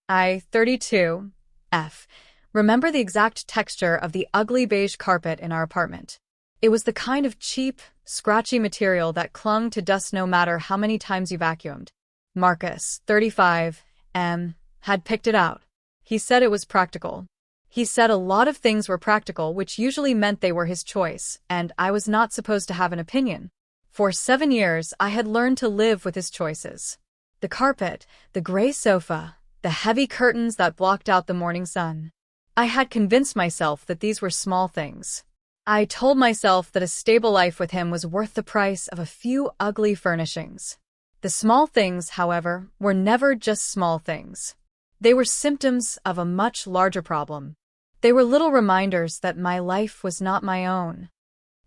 I, 32, F. Remember the exact texture of the ugly beige carpet in our apartment. It was the kind of cheap, scratchy material that clung to dust no matter how many times you vacuumed. Marcus, 35, had picked it out. He said it was practical. He said a lot of things were practical, which usually meant they were his choice, and I was not supposed to have an opinion. For 7 years, I had learned to live with his choices. The carpet, the gray sofa, the heavy curtains that blocked out the morning sun. I had convinced myself that these were small things. I told myself that a stable life with him was worth the price of a few ugly furnishings. The small things, however, were never just small things. They were symptoms of a much larger problem. They were little reminders that my life was not my own.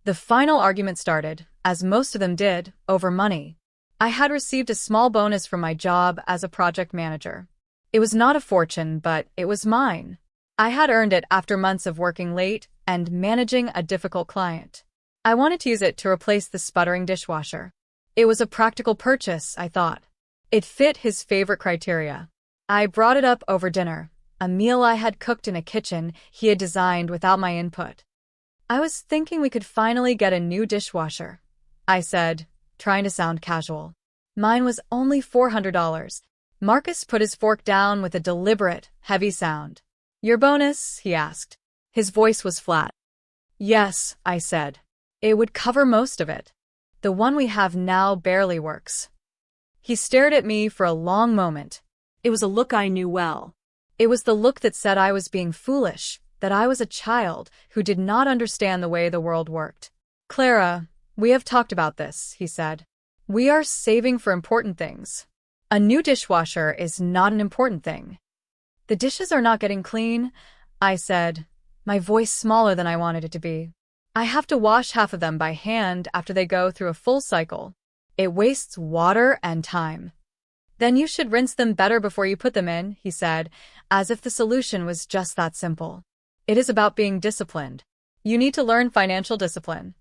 The final argument started, as most of them did, over money. I had received a small bonus from my job as a project manager. It was not a fortune, but it was mine. I had earned it after months of working late and managing a difficult client. I wanted to use it to replace the sputtering dishwasher. It was a practical purchase, I thought. It fit his favorite criteria. I brought it up over dinner, a meal I had cooked in a kitchen he had designed without my input. I was thinking we could finally get a new dishwasher, I said, trying to sound casual. Mine was only $400. Marcus put his fork down with a deliberate, heavy sound. Your bonus? He asked. His voice was flat. Yes, I said. It would cover most of it. The one we have now barely works. He stared at me for a long moment. It was a look I knew well. It was the look that said I was being foolish, that I was a child who did not understand the way the world worked. Clara, we have talked about this, he said. We are saving for important things. A new dishwasher is not an important thing. The dishes are not getting clean, I said, my voice smaller than I wanted it to be. I have to wash half of them by hand after they go through a full cycle. It wastes water and time. Then you should rinse them better before you put them in, he said, as if the solution was just that simple. It is about being disciplined. You need to learn financial discipline.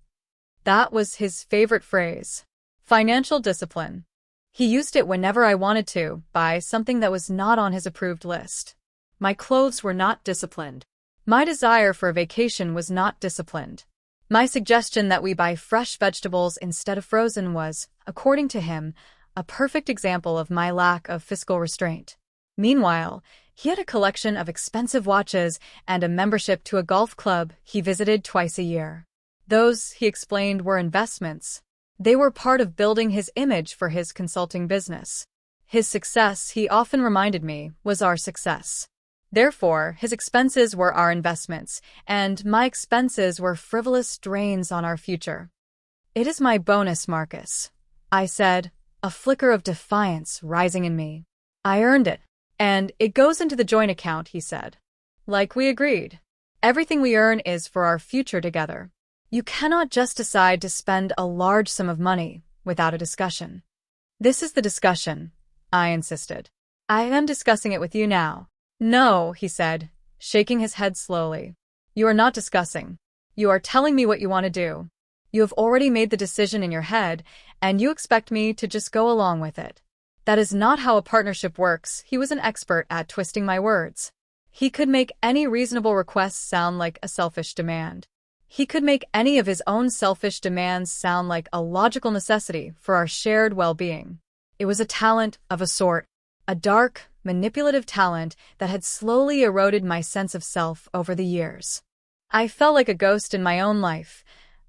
That was his favorite phrase. Financial discipline. He used it whenever I wanted to buy something that was not on his approved list. My clothes were not disciplined. My desire for a vacation was not disciplined. My suggestion that we buy fresh vegetables instead of frozen was, according to him, a perfect example of my lack of fiscal restraint. Meanwhile, he had a collection of expensive watches and a membership to a golf club he visited twice a year. Those, he explained, were investments. They were part of building his image for his consulting business. His success, he often reminded me, was our success. Therefore, his expenses were our investments, and my expenses were frivolous drains on our future. It is my bonus, Marcus, I said, a flicker of defiance rising in me. I earned it, and it goes into the joint account, he said. Like we agreed. Everything we earn is for our future together. You cannot just decide to spend a large sum of money without a discussion. This is the discussion, I insisted. I am discussing it with you now. No, he said, shaking his head slowly. You are not discussing. You are telling me what you want to do. You have already made the decision in your head, and you expect me to just go along with it. That is not how a partnership works. He was an expert at twisting my words. He could make any reasonable request sound like a selfish demand. He could make any of his own selfish demands sound like a logical necessity for our shared well-being. It was a talent of a sort, a dark, manipulative talent that had slowly eroded my sense of self over the years. I felt like a ghost in my own life,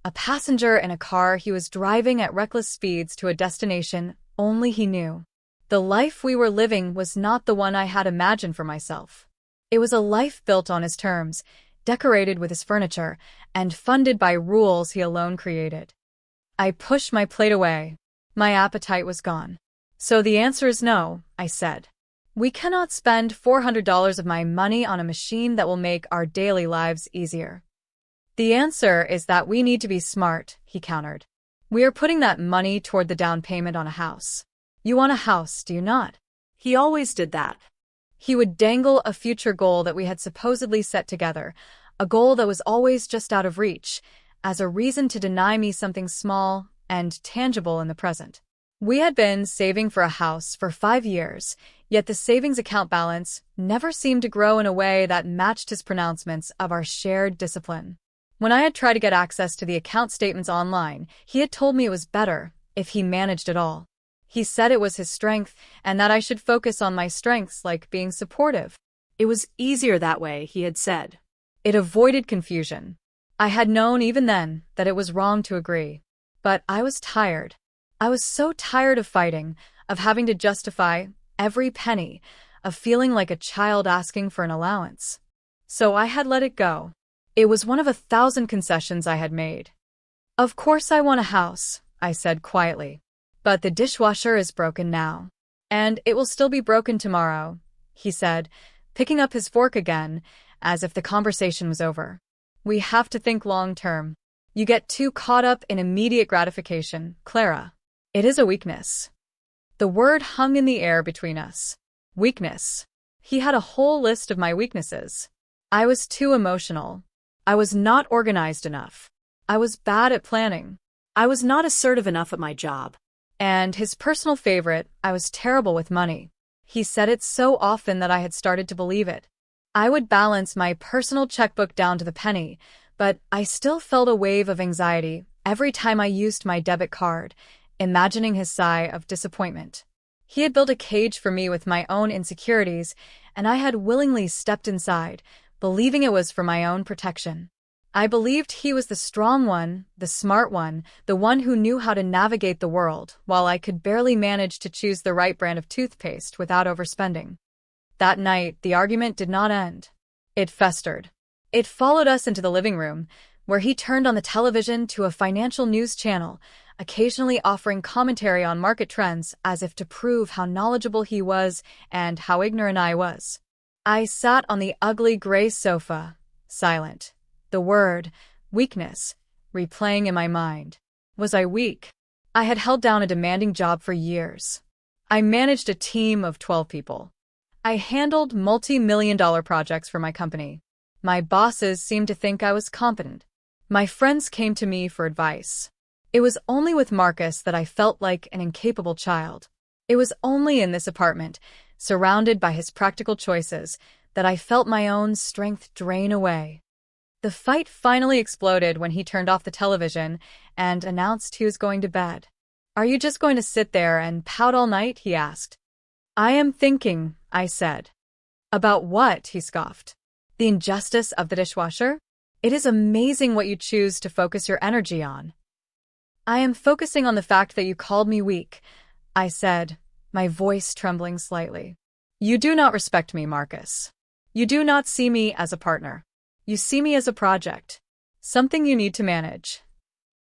a passenger in a car he was driving at reckless speeds to a destination only he knew. The life we were living was not the one I had imagined for myself. It was a life built on his terms, decorated with his furniture, and funded by rules he alone created. I pushed my plate away. My appetite was gone. So the answer is no, I said. We cannot spend $400 of my money on a machine that will make our daily lives easier. The answer is that we need to be smart, he countered. We are putting that money toward the down payment on a house. You want a house, do you not? He always did that. He would dangle a future goal that we had supposedly set together, a goal that was always just out of reach, as a reason to deny me something small and tangible in the present. We had been saving for a house for 5 years, Yet the savings account balance never seemed to grow in a way that matched his pronouncements of our shared discipline. When I had tried to get access to the account statements online, he had told me it was better if he managed it all. He said it was his strength and that I should focus on my strengths like being supportive. It was easier that way, he had said. It avoided confusion. I had known even then that it was wrong to agree. But I was tired. I was so tired of fighting, of having to justify every penny, of feeling like a child asking for an allowance. So I had let it go. It was one of 1,000 concessions I had made. Of course I want a house, I said quietly. But the dishwasher is broken now. And it will still be broken tomorrow, he said, picking up his fork again, as if the conversation was over. We have to think long-term. You get too caught up in immediate gratification, Clara. It is a weakness. The word hung in the air between us. Weakness. He had a whole list of my weaknesses. I was too emotional. I was not organized enough. I was bad at planning. I was not assertive enough at my job. And his personal favorite, I was terrible with money. He said it so often that I had started to believe it. I would balance my personal checkbook down to the penny, but I still felt a wave of anxiety every time I used my debit card, imagining his sigh of disappointment. He had built a cage for me with my own insecurities, and I had willingly stepped inside, believing it was for my own protection. I believed he was the strong one, the smart one, the one who knew how to navigate the world, while I could barely manage to choose the right brand of toothpaste without overspending. That night, the argument did not end. It festered. It followed us into the living room, where he turned on the television to a financial news channel, occasionally offering commentary on market trends as if to prove how knowledgeable he was and how ignorant I was. I sat on the ugly gray sofa, silent. The word, weakness, replaying in my mind. Was I weak? I had held down a demanding job for years. I managed a team of 12 people. I handled multi-million-dollar projects for my company. My bosses seemed to think I was competent. My friends came to me for advice. It was only with Marcus that I felt like an incapable child. It was only in this apartment, surrounded by his practical choices, that I felt my own strength drain away. The fight finally exploded when he turned off the television and announced he was going to bed. "Are you just going to sit there and pout all night?" he asked. "I am thinking," I said. "About what?" he scoffed. "The injustice of the dishwasher? It is amazing what you choose to focus your energy on." "I am focusing on the fact that you called me weak," I said, my voice trembling slightly. "You do not respect me, Marcus. You do not see me as a partner. You see me as a project. Something you need to manage."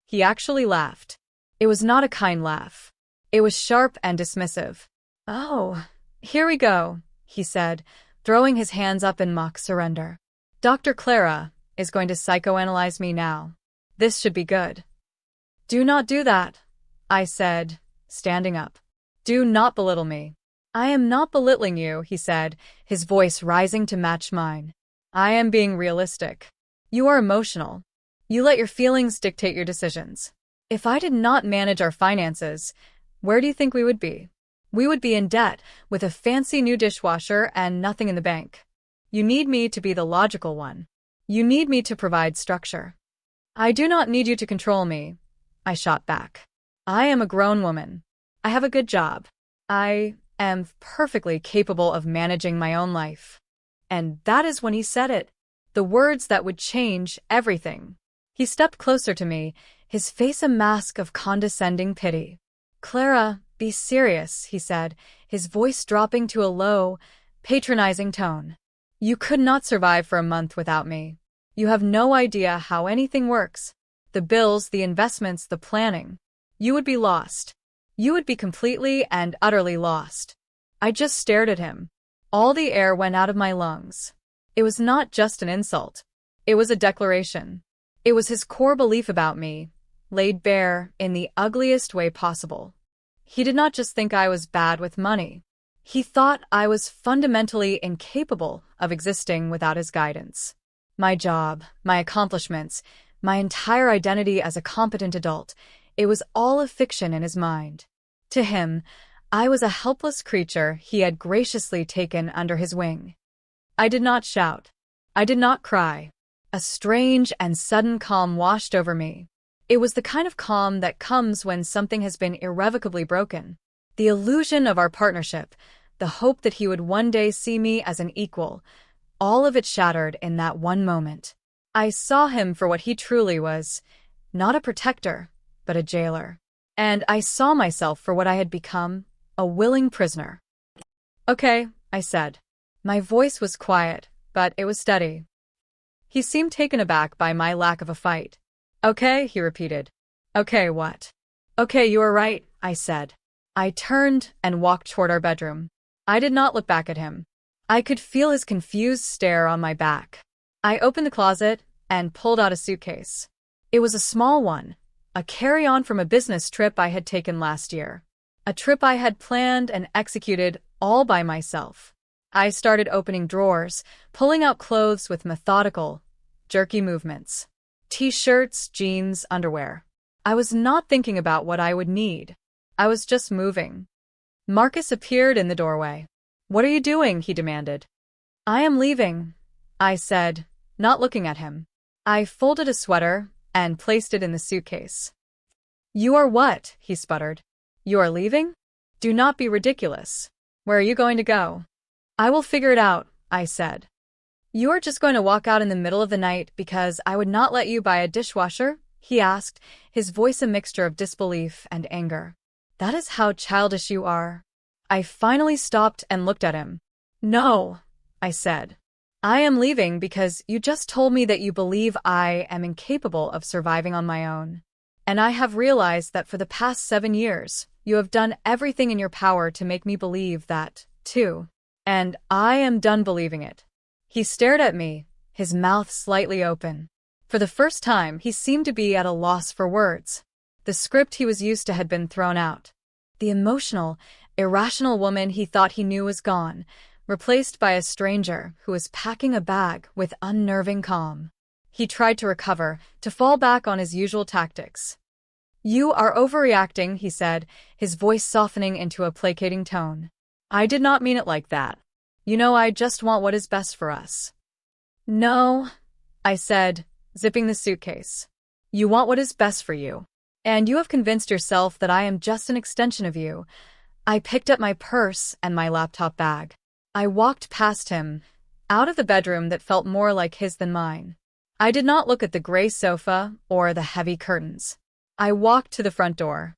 He actually laughed. It was not a kind laugh. It was sharp and dismissive. "Oh, here we go," he said, throwing his hands up in mock surrender. "Dr. Clara is going to psychoanalyze me now. This should be good." "Do not do that," I said, standing up. "Do not belittle me." "I am not belittling you," he said, his voice rising to match mine. "I am being realistic. You are emotional. You let your feelings dictate your decisions. If I did not manage our finances, where do you think we would be? We would be in debt, with a fancy new dishwasher and nothing in the bank. You need me to be the logical one. You need me to provide structure." "I do not need you to control me," I shot back. "I am a grown woman. I have a good job. I am perfectly capable of managing my own life." And that is when he said it. The words that would change everything. He stepped closer to me, his face a mask of condescending pity. "Clara, be serious," he said, his voice dropping to a low, patronizing tone. "You could not survive for a month without me. You have no idea how anything works. The bills, the investments, the planning. You would be lost. You would be completely and utterly lost." I just stared at him. All the air went out of my lungs. It was not just an insult. It was a declaration. It was his core belief about me, laid bare in the ugliest way possible. He did not just think I was bad with money. He thought I was fundamentally incapable of existing without his guidance. My job, my accomplishments, my entire identity as a competent adult, it was all a fiction in his mind. To him, I was a helpless creature he had graciously taken under his wing. I did not shout. I did not cry. A strange and sudden calm washed over me. It was the kind of calm that comes when something has been irrevocably broken. The illusion of our partnership, the hope that he would one day see me as an equal, all of it shattered in that one moment. I saw him for what he truly was, not a protector, but a jailer. And I saw myself for what I had become, a willing prisoner. "Okay," I said. My voice was quiet, but it was steady. He seemed taken aback by my lack of a fight. "Okay," he repeated. "Okay, what?" "Okay, you are right," I said. I turned and walked toward our bedroom. I did not look back at him. I could feel his confused stare on my back. I opened the closet and pulled out a suitcase. It was a small one, a carry-on from a business trip I had taken last year. A trip I had planned and executed all by myself. I started opening drawers, pulling out clothes with methodical, jerky movements. T-shirts, jeans, underwear. I was not thinking about what I would need. I was just moving. Marcus appeared in the doorway. "What are you doing?" he demanded. "I am leaving," I said, not looking at him. I folded a sweater and placed it in the suitcase. "You are what?" he sputtered. "You are leaving? Do not be ridiculous. Where are you going to go?" "I will figure it out," I said. "You are just going to walk out in the middle of the night because I would not let you buy a dishwasher?" he asked, his voice a mixture of disbelief and anger. "That is how childish you are." I finally stopped and looked at him. "No," I said. "I am leaving because you just told me that you believe I am incapable of surviving on my own. And I have realized that for the past 7 years, you have done everything in your power to make me believe that, too. And I am done believing it." He stared at me, his mouth slightly open. For the first time, he seemed to be at a loss for words. The script he was used to had been thrown out. The emotional, irrational woman he thought he knew was gone, replaced by a stranger who was packing a bag with unnerving calm. He tried to recover, to fall back on his usual tactics. "You are overreacting," he said, his voice softening into a placating tone. "I did not mean it like that. You know, I just want what is best for us." "No," I said, zipping the suitcase. "You want what is best for you. And you have convinced yourself that I am just an extension of you." I picked up my purse and my laptop bag. I walked past him, out of the bedroom that felt more like his than mine. I did not look at the gray sofa or the heavy curtains. I walked to the front door.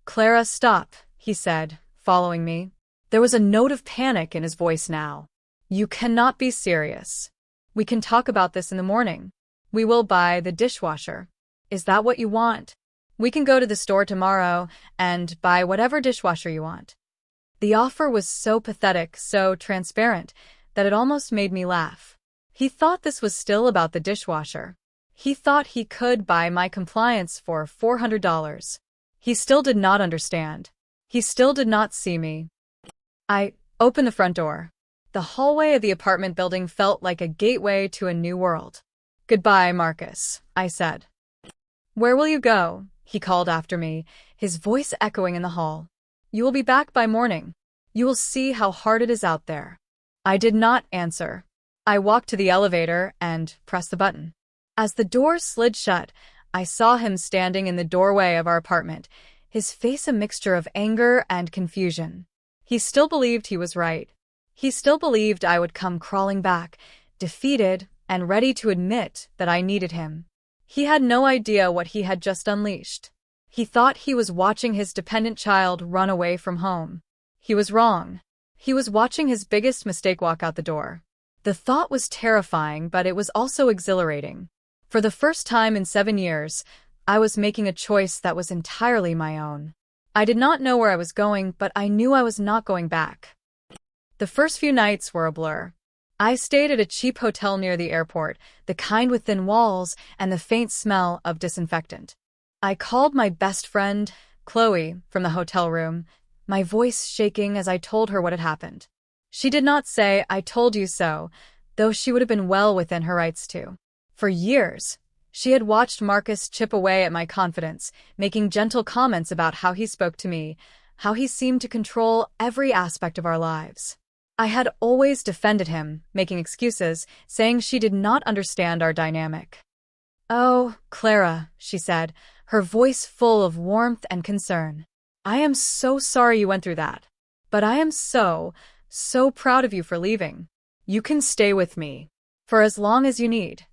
"Clara, stop," he said, following me. There was a note of panic in his voice now. "You cannot be serious. We can talk about this in the morning. We will buy the dishwasher. Is that what you want? We can go to the store tomorrow and buy whatever dishwasher you want." The offer was so pathetic, so transparent, that it almost made me laugh. He thought this was still about the dishwasher. He thought he could buy my compliance for $400. He still did not understand. He still did not see me. I opened the front door. The hallway of the apartment building felt like a gateway to a new world. "Goodbye, Marcus," I said. "Where will you go?" he called after me, his voice echoing in the hall. "You will be back by morning. You will see how hard it is out there." I did not answer. I walked to the elevator and pressed the button. As the door slid shut, I saw him standing in the doorway of our apartment, his face a mixture of anger and confusion. He still believed he was right. He still believed I would come crawling back, defeated and ready to admit that I needed him. He had no idea what he had just unleashed. He thought he was watching his dependent child run away from home. He was wrong. He was watching his biggest mistake walk out the door. The thought was terrifying, but it was also exhilarating. For the first time in 7 years, I was making a choice that was entirely my own. I did not know where I was going, but I knew I was not going back. The first few nights were a blur. I stayed at a cheap hotel near the airport, the kind with thin walls and the faint smell of disinfectant. I called my best friend, Chloe, from the hotel room, my voice shaking as I told her what had happened. She did not say, "I told you so," though she would have been well within her rights to. For years, she had watched Marcus chip away at my confidence, making gentle comments about how he spoke to me, how he seemed to control every aspect of our lives. I had always defended him, making excuses, saying she did not understand our dynamic. "Oh, Clara," she said, her voice full of warmth and concern. "I am so sorry you went through that. But I am so proud of you for leaving. You can stay with me for as long as you need."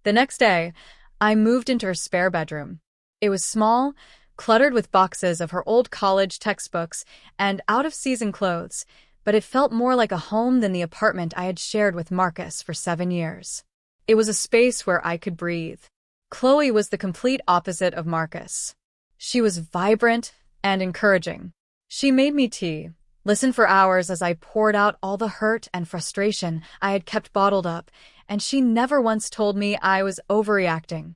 The next day, I moved into her spare bedroom. It was small, cluttered with boxes of her old college textbooks and out-of-season clothes, but it felt more like a home than the apartment I had shared with Marcus for 7 years. It was a space where I could breathe. Chloe was the complete opposite of Marcus. She was vibrant and encouraging. She made me tea, listened for hours as I poured out all the hurt and frustration I had kept bottled up, and she never once told me I was overreacting.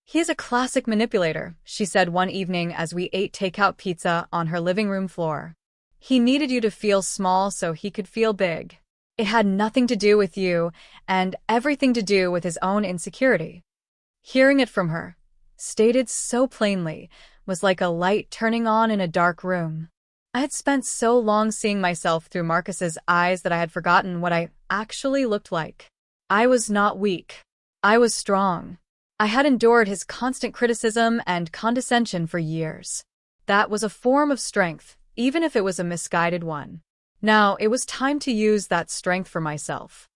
"He is a classic manipulator," she said one evening as we ate takeout pizza on her living room floor. "He needed you to feel small so he could feel big. It had nothing to do with you and everything to do with his own insecurity." Hearing it from her, stated so plainly, was like a light turning on in a dark room. I had spent so long seeing myself through Marcus's eyes that I had forgotten what I actually looked like. I was not weak. I was strong. I had endured his constant criticism and condescension for years. That was a form of strength, even if it was a misguided one. Now, it was time to use that strength for myself.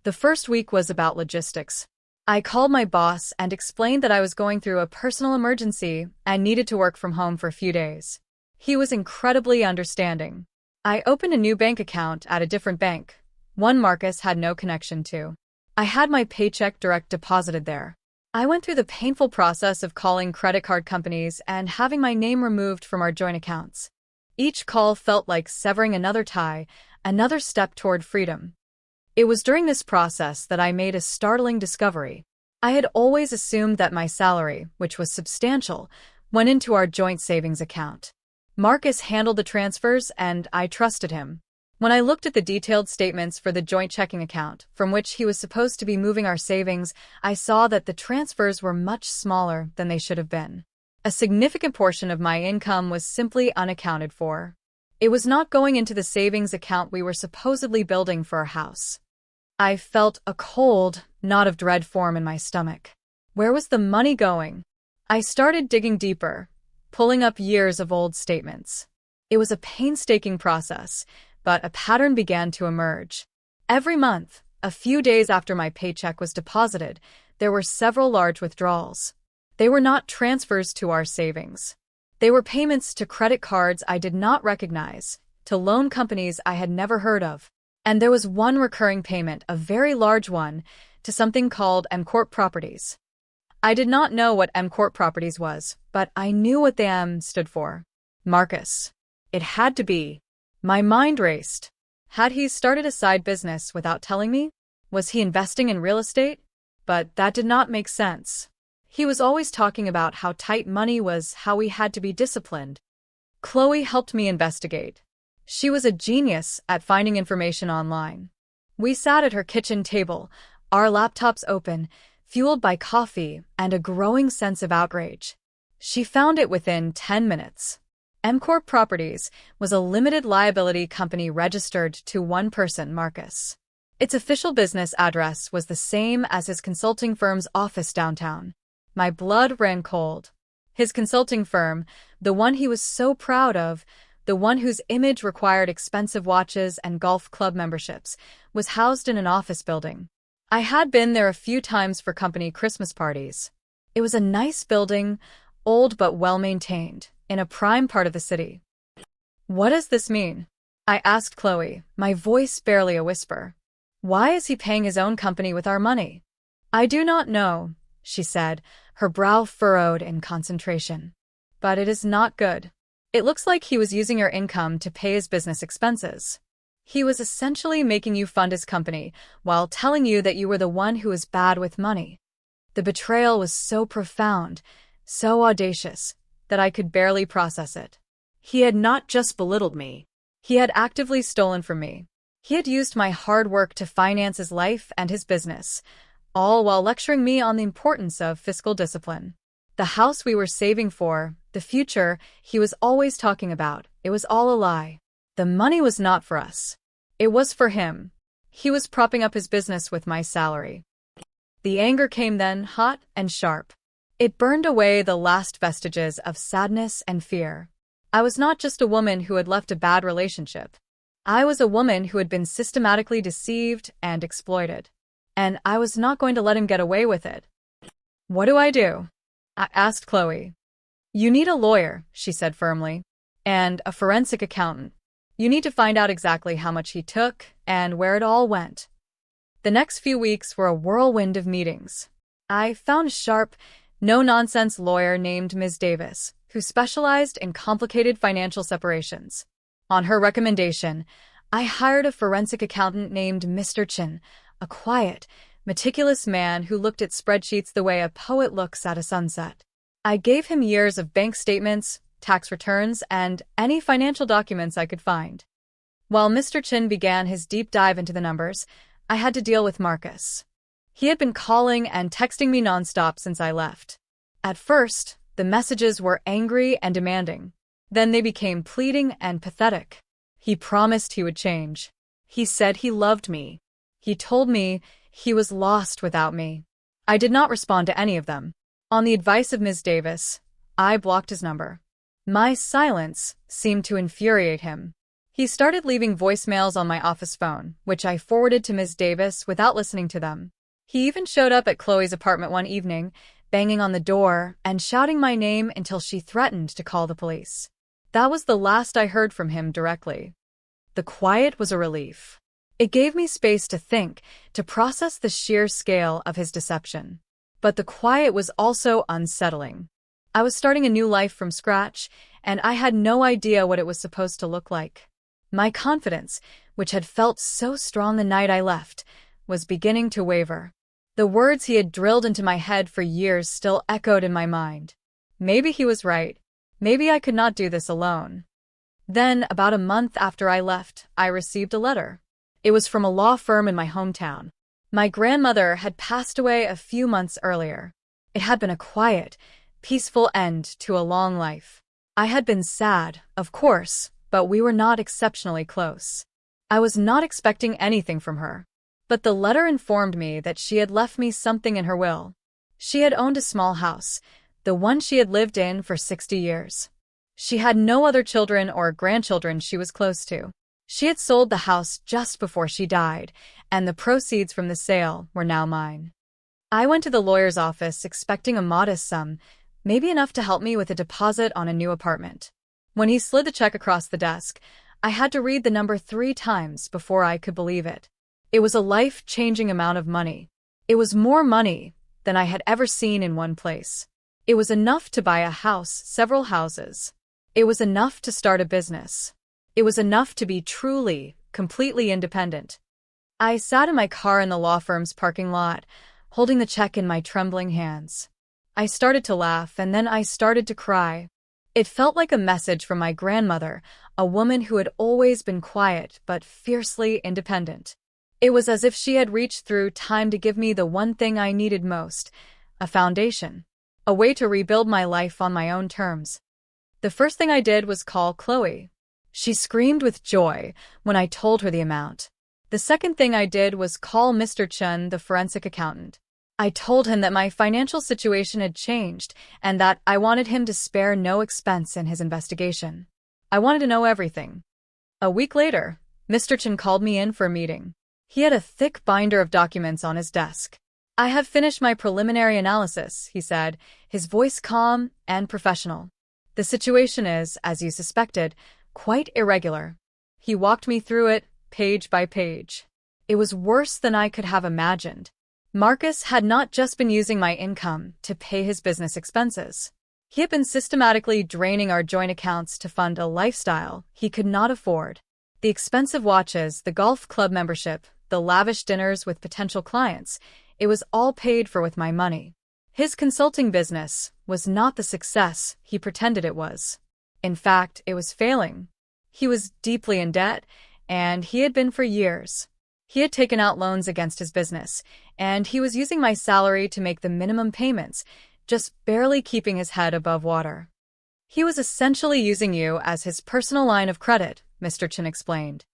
The first week was about logistics. I called my boss and explained that I was going through a personal emergency and needed to work from home for a few days. He was incredibly understanding. I opened a new bank account at a different bank, one Marcus had no connection to. I had my paycheck direct deposited there. I went through the painful process of calling credit card companies and having my name removed from our joint accounts. Each call felt like severing another tie, another step toward freedom. It was during this process that I made a startling discovery. I had always assumed that my salary, which was substantial, went into our joint savings account. Marcus handled the transfers, and I trusted him. When I looked at the detailed statements for the joint checking account, from which he was supposed to be moving our savings, I saw that the transfers were much smaller than they should have been. A significant portion of my income was simply unaccounted for. It was not going into the savings account we were supposedly building for our house. I felt a cold, knot of dread form in my stomach. Where was the money going? I started digging deeper, pulling up years of old statements. It was a painstaking process, but a pattern began to emerge. Every month, a few days after my paycheck was deposited, there were several large withdrawals. They were not transfers to our savings. They were payments to credit cards I did not recognize, to loan companies I had never heard of. And there was one recurring payment, a very large one, to something called M-Corp Properties. I did not know what M-Corp Properties was, but I knew what the M stood for. Marcus. It had to be. My mind raced. Had he started a side business without telling me? Was he investing in real estate? But that did not make sense. He was always talking about how tight money was, how we had to be disciplined. Chloe helped me investigate. She was a genius at finding information online. We sat at her kitchen table, our laptops open, fueled by coffee and a growing sense of outrage. She found it within 10 minutes. M-Corp Properties was a limited liability company registered to one person, Marcus. Its official business address was the same as his consulting firm's office downtown. My blood ran cold. His consulting firm, the one he was so proud of, the one whose image required expensive watches and golf club memberships, was housed in an office building. I had been there a few times for company Christmas parties. It was a nice building, old but well-maintained, in a prime part of the city. "What does this mean?" I asked Chloe, my voice barely a whisper. "Why is he paying his own company with our money?" "I do not know," she said, her brow furrowed in concentration. "But it is not good. It looks like he was using your income to pay his business expenses. He was essentially making you fund his company while telling you that you were the one who was bad with money." The betrayal was so profound, so audacious, that I could barely process it. He had not just belittled me. He had actively stolen from me. He had used my hard work to finance his life and his business, all while lecturing me on the importance of fiscal discipline. The house we were saving for, the future he was always talking about, it was all a lie. The money was not for us. It was for him. He was propping up his business with my salary. The anger came then, hot and sharp. It burned away the last vestiges of sadness and fear. I was not just a woman who had left a bad relationship. I was a woman who had been systematically deceived and exploited. And I was not going to let him get away with it. "What do I do?" I asked Chloe. "You need a lawyer," she said firmly, "and a forensic accountant. You need to find out exactly how much he took and where it all went." The next few weeks were a whirlwind of meetings. I found a sharp, no-nonsense lawyer named Ms. Davis, who specialized in complicated financial separations. On her recommendation, I hired a forensic accountant named Mr. Chin, a quiet, meticulous man who looked at spreadsheets the way a poet looks at a sunset. I gave him years of bank statements, tax returns, and any financial documents I could find. While Mr. Chin began his deep dive into the numbers, I had to deal with Marcus. He had been calling and texting me nonstop since I left. At first, the messages were angry and demanding. Then they became pleading and pathetic. He promised he would change. He said he loved me. He told me he was lost without me. I did not respond to any of them. On the advice of Ms. Davis, I blocked his number. My silence seemed to infuriate him. He started leaving voicemails on my office phone, which I forwarded to Ms. Davis without listening to them. He even showed up at Chloe's apartment one evening, banging on the door and shouting my name until she threatened to call the police. That was the last I heard from him directly. The quiet was a relief. It gave me space to think, to process the sheer scale of his deception. But the quiet was also unsettling. I was starting a new life from scratch, and I had no idea what it was supposed to look like. My confidence, which had felt so strong the night I left, was beginning to waver. The words he had drilled into my head for years still echoed in my mind. Maybe he was right. Maybe I could not do this alone. Then, about a month after I left, I received a letter. It was from a law firm in my hometown. My grandmother had passed away a few months earlier. It had been a quiet, peaceful end to a long life. I had been sad, of course, but we were not exceptionally close. I was not expecting anything from her. But the letter informed me that she had left me something in her will. She had owned a small house, the one she had lived in for 60 years. She had no other children or grandchildren she was close to. She had sold the house just before she died, and the proceeds from the sale were now mine. I went to the lawyer's office expecting a modest sum, maybe enough to help me with a deposit on a new apartment. When he slid the check across the desk, I had to read the number 3 times before I could believe it. It was a life-changing amount of money. It was more money than I had ever seen in one place. It was enough to buy a house, several houses. It was enough to start a business. It was enough to be truly, completely independent. I sat in my car in the law firm's parking lot, holding the check in my trembling hands. I started to laugh, and then I started to cry. It felt like a message from my grandmother, a woman who had always been quiet but fiercely independent. It was as if she had reached through time to give me the one thing I needed most, a foundation, a way to rebuild my life on my own terms. The first thing I did was call Chloe. She screamed with joy when I told her the amount. The second thing I did was call Mr. Chun, the forensic accountant. I told him that my financial situation had changed and that I wanted him to spare no expense in his investigation. I wanted to know everything. A week later, Mr. Chun called me in for a meeting. He had a thick binder of documents on his desk. "I have finished my preliminary analysis," he said, his voice calm and professional. "The situation is, as you suspected, quite irregular." He walked me through it, page by page. It was worse than I could have imagined. Marcus had not just been using my income to pay his business expenses. He had been systematically draining our joint accounts to fund a lifestyle he could not afford. The expensive watches, the golf club membership, the lavish dinners with potential clients, it was all paid for with my money. His consulting business was not the success he pretended it was. In fact, it was failing. He was deeply in debt, and he had been for years. He had taken out loans against his business, and he was using my salary to make the minimum payments, just barely keeping his head above water. He was essentially using you as his personal line of credit, Mr. Chin explained.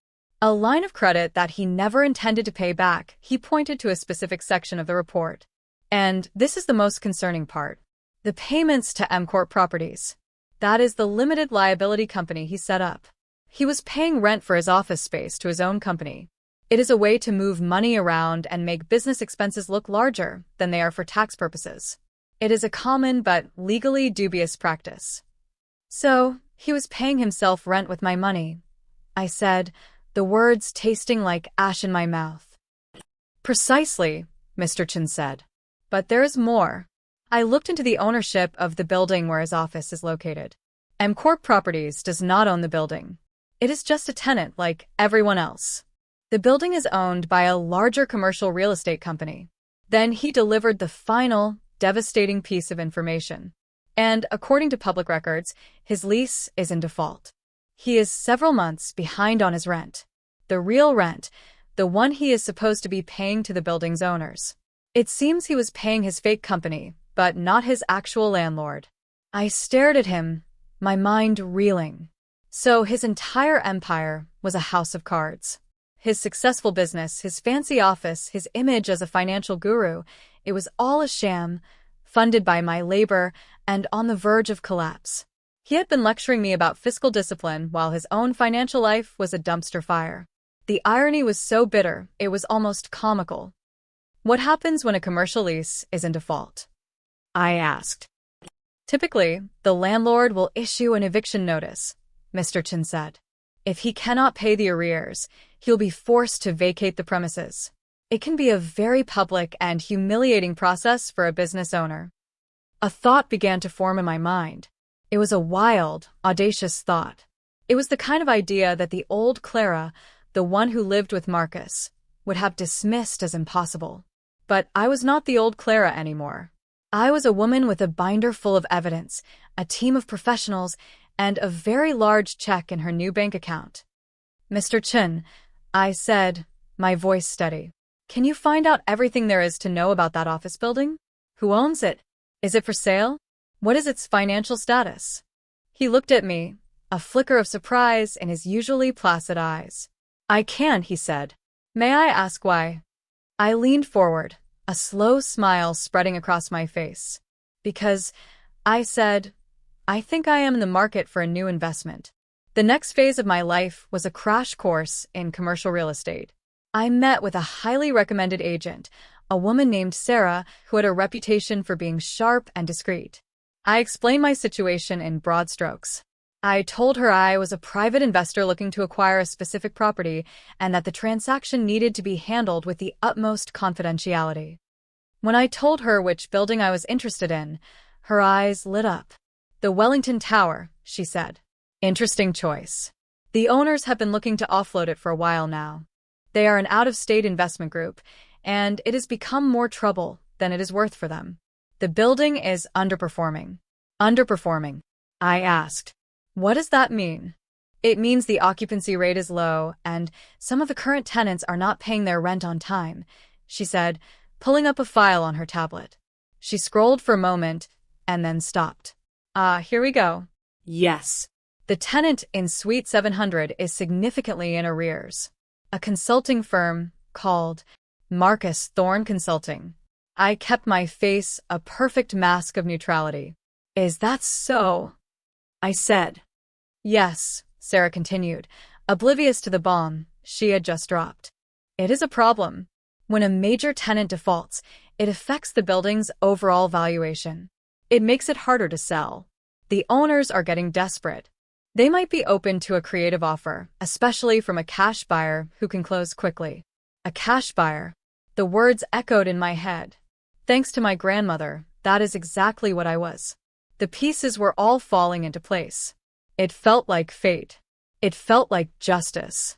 A line of credit that he never intended to pay back. He pointed to a specific section of the report. And this is the most concerning part. The payments to M Corp Properties. That is the limited liability company he set up. He was paying rent for his office space to his own company. It is a way to move money around and make business expenses look larger than they are for tax purposes. It is a common but legally dubious practice. So, he was paying himself rent with my money, I said, the words tasting like ash in my mouth. Precisely, Mr. Chin said. But there is more. I looked into the ownership of the building where his office is located. M Corp Properties does not own the building. It is just a tenant like everyone else. The building is owned by a larger commercial real estate company. Then he delivered the final, devastating piece of information. And according to public records, his lease is in default. He is several months behind on his rent. The real rent, the one he is supposed to be paying to the building's owners. It seems he was paying his fake company, but not his actual landlord. I stared at him, my mind reeling. So his entire empire was a house of cards. His successful business, his fancy office, his image as a financial guru, it was all a sham, funded by my labor and on the verge of collapse. He had been lecturing me about fiscal discipline while his own financial life was a dumpster fire. The irony was so bitter, it was almost comical. What happens when a commercial lease is in default? I asked. Typically, the landlord will issue an eviction notice, Mr. Chin said. If he cannot pay the arrears, he'll be forced to vacate the premises. It can be a very public and humiliating process for a business owner. A thought began to form in my mind. It was a wild, audacious thought. It was the kind of idea that the old Clara, the one who lived with Marcus, would have dismissed as impossible. But I was not the old Clara anymore. I was a woman with a binder full of evidence, a team of professionals, and a very large check in her new bank account. Mr. Chin, I said, my voice steady. Can you find out everything there is to know about that office building? Who owns it? Is it for sale? What is its financial status? He looked at me, a flicker of surprise in his usually placid eyes. I can, he said. May I ask why? I leaned forward, a slow smile spreading across my face. Because, I said, I think I am in the market for a new investment. The next phase of my life was a crash course in commercial real estate. I met with a highly recommended agent, a woman named Sarah who had a reputation for being sharp and discreet. I explained my situation in broad strokes. I told her I was a private investor looking to acquire a specific property and that the transaction needed to be handled with the utmost confidentiality. When I told her which building I was interested in, her eyes lit up. The Wellington Tower, she said. Interesting choice. The owners have been looking to offload it for a while now. They are an out-of-state investment group, and it has become more trouble than it is worth for them. The building is underperforming. Underperforming? I asked. What does that mean? It means the occupancy rate is low, and some of the current tenants are not paying their rent on time, she said, pulling up a file on her tablet. She scrolled for a moment, and then stopped. Here we go. Yes. The tenant in Suite 700 is significantly in arrears. A consulting firm called Marcus Thorne Consulting. I kept my face a perfect mask of neutrality. Is that so? I said. Yes, Sarah continued, oblivious to the bomb she had just dropped. It is a problem. When a major tenant defaults, it affects the building's overall valuation. It makes it harder to sell. The owners are getting desperate. They might be open to a creative offer, especially from a cash buyer who can close quickly. A cash buyer. The words echoed in my head. Thanks to my grandmother, that is exactly what I was. The pieces were all falling into place. It felt like fate. It felt like justice.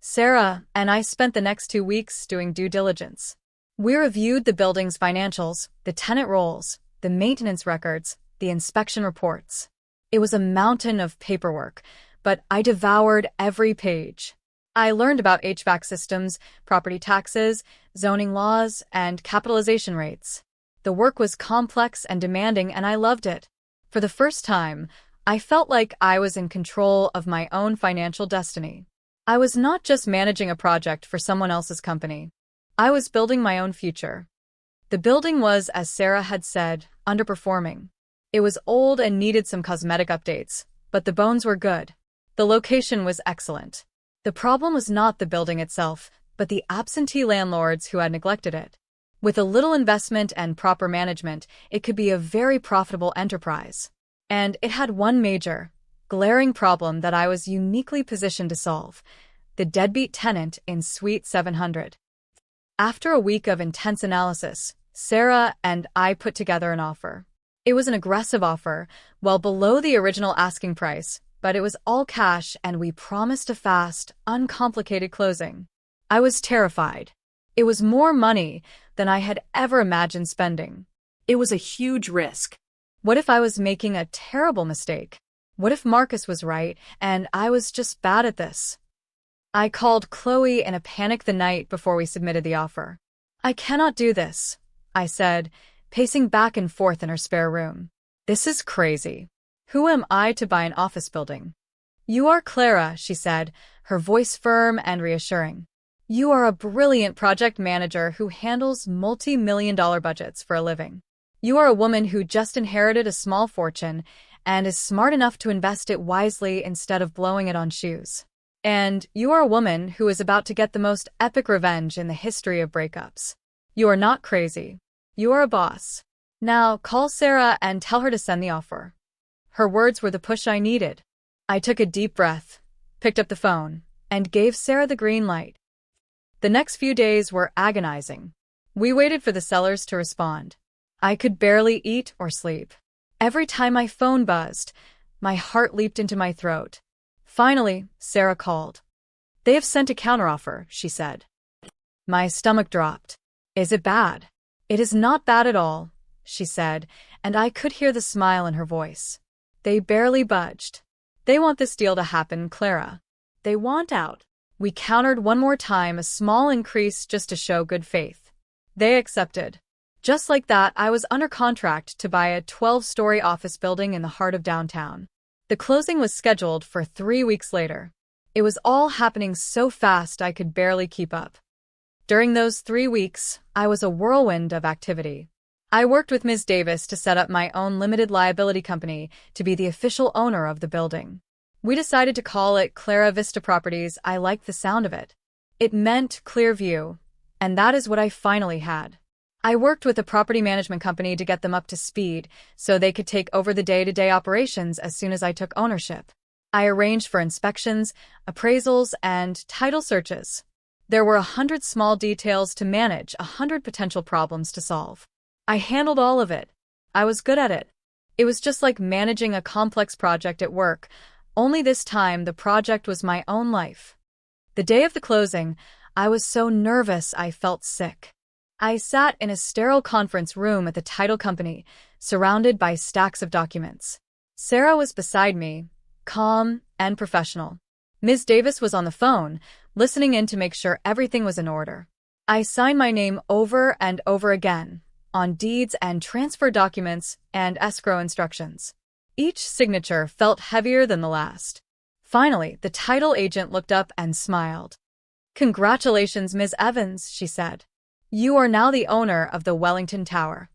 Sarah and I spent the next 2 weeks doing due diligence. We reviewed the building's financials, the tenant rolls, the maintenance records, the inspection reports. It was a mountain of paperwork, but I devoured every page. I learned about HVAC systems, property taxes, zoning laws, and capitalization rates. The work was complex and demanding, and I loved it. For the first time, I felt like I was in control of my own financial destiny. I was not just managing a project for someone else's company. I was building my own future. The building was, as Sarah had said, underperforming. It was old and needed some cosmetic updates, but the bones were good. The location was excellent. The problem was not the building itself, but the absentee landlords who had neglected it. With a little investment and proper management, it could be a very profitable enterprise. And it had one major, glaring problem that I was uniquely positioned to solve: the deadbeat tenant in Suite 700. After a week of intense analysis, Sarah and I put together an offer. It was an aggressive offer, well below the original asking price, but it was all cash and we promised a fast, uncomplicated closing. I was terrified. It was more money than I had ever imagined spending. It was a huge risk. What if I was making a terrible mistake? What if Marcus was right and I was just bad at this? I called Chloe in a panic the night before we submitted the offer. "I cannot do this," I said, pacing back and forth in her spare room. "This is crazy. Who am I to buy an office building?" "You are Clara," she said, her voice firm and reassuring. "You are a brilliant project manager who handles multi-million-dollar budgets for a living. You are a woman who just inherited a small fortune and is smart enough to invest it wisely instead of blowing it on shoes. And you are a woman who is about to get the most epic revenge in the history of breakups. You are not crazy. You are a boss. Now call Sarah and tell her to send the offer." Her words were the push I needed. I took a deep breath, picked up the phone, and gave Sarah the green light. The next few days were agonizing. We waited for the sellers to respond. I could barely eat or sleep. Every time my phone buzzed, my heart leaped into my throat. Finally, Sarah called. "They have sent a counteroffer," she said. My stomach dropped. "Is it bad?" "It is not bad at all," she said, and I could hear the smile in her voice. They barely budged. "They want this deal to happen, Clara. They want out." We countered one more time, a small increase just to show good faith. They accepted. Just like that, I was under contract to buy a 12-story office building in the heart of downtown. The closing was scheduled for 3 weeks later. It was all happening so fast I could barely keep up. During those 3 weeks, I was a whirlwind of activity. I worked with Ms. Davis to set up my own limited liability company to be the official owner of the building. We decided to call it Clara Vista Properties. I liked the sound of it. It meant clear view, and that is what I finally had. I worked with a property management company to get them up to speed so they could take over the day-to-day operations as soon as I took ownership. I arranged for inspections, appraisals, and title searches. There were 100 small details to manage, 100 potential problems to solve. I handled all of it. I was good at it. It was just like managing a complex project at work, only this time the project was my own life. The day of the closing, I was so nervous I felt sick. I sat in a sterile conference room at the title company, surrounded by stacks of documents. Sarah was beside me, calm and professional. Ms. Davis was on the phone, listening in to make sure everything was in order. I signed my name over and over again, on deeds and transfer documents and escrow instructions. Each signature felt heavier than the last. Finally, the title agent looked up and smiled. "Congratulations, Ms. Evans," she said. "You are now the owner of the Wellington Tower."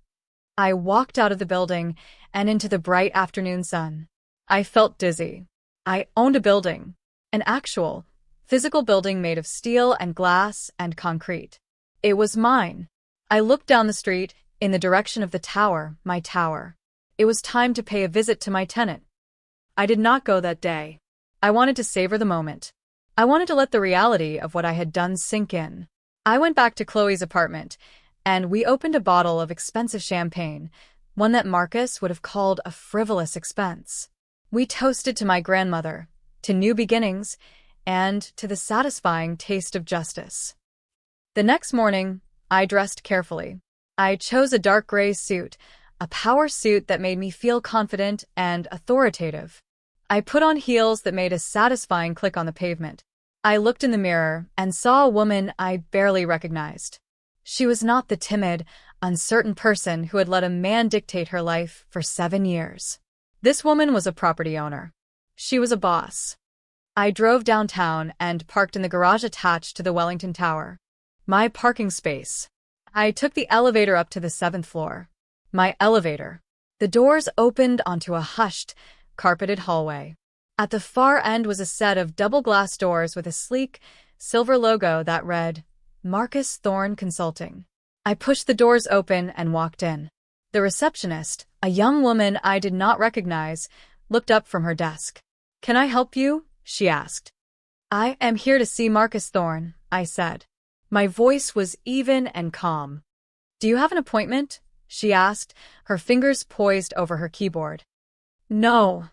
I walked out of the building and into the bright afternoon sun. I felt dizzy. I owned a building, an actual, physical building made of steel and glass and concrete. It was mine. I looked down the street, in the direction of the tower, my tower. It was time to pay a visit to my tenant. I did not go that day. I wanted to savor the moment. I wanted to let the reality of what I had done sink in. I went back to Chloe's apartment, and we opened a bottle of expensive champagne, one that Marcus would have called a frivolous expense. We toasted to my grandmother, to new beginnings, and to the satisfying taste of justice. The next morning, I dressed carefully. I chose a dark gray suit, a power suit that made me feel confident and authoritative. I put on heels that made a satisfying click on the pavement. I looked in the mirror and saw a woman I barely recognized. She was not the timid, uncertain person who had let a man dictate her life for 7 years. This woman was a property owner. She was a boss. I drove downtown and parked in the garage attached to the Wellington Tower. My parking space. I took the elevator up to the 7th floor. My elevator. The doors opened onto a hushed, carpeted hallway. At the far end was a set of double glass doors with a sleek, silver logo that read, Marcus Thorne Consulting. I pushed the doors open and walked in. The receptionist, a young woman I did not recognize, looked up from her desk. "Can I help you?" she asked. "I am here to see Marcus Thorne," I said. My voice was even and calm. "Do you have an appointment?" she asked, her fingers poised over her keyboard. "No,"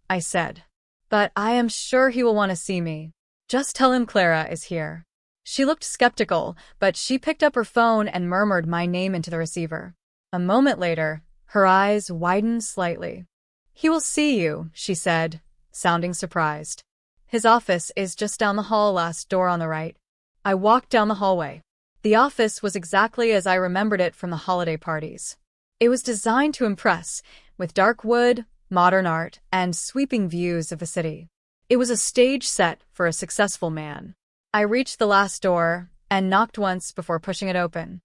I said. "But I am sure he will want to see me. Just tell him Clara is here." She looked skeptical, but she picked up her phone and murmured my name into the receiver. A moment later, her eyes widened slightly. "He will see you," she said, sounding surprised. "His office is just down the hall, last door on the right." I walked down the hallway. The office was exactly as I remembered it from the holiday parties. It was designed to impress, with dark wood, modern art, and sweeping views of the city. It was a stage set for a successful man. I reached the last door and knocked once before pushing it open.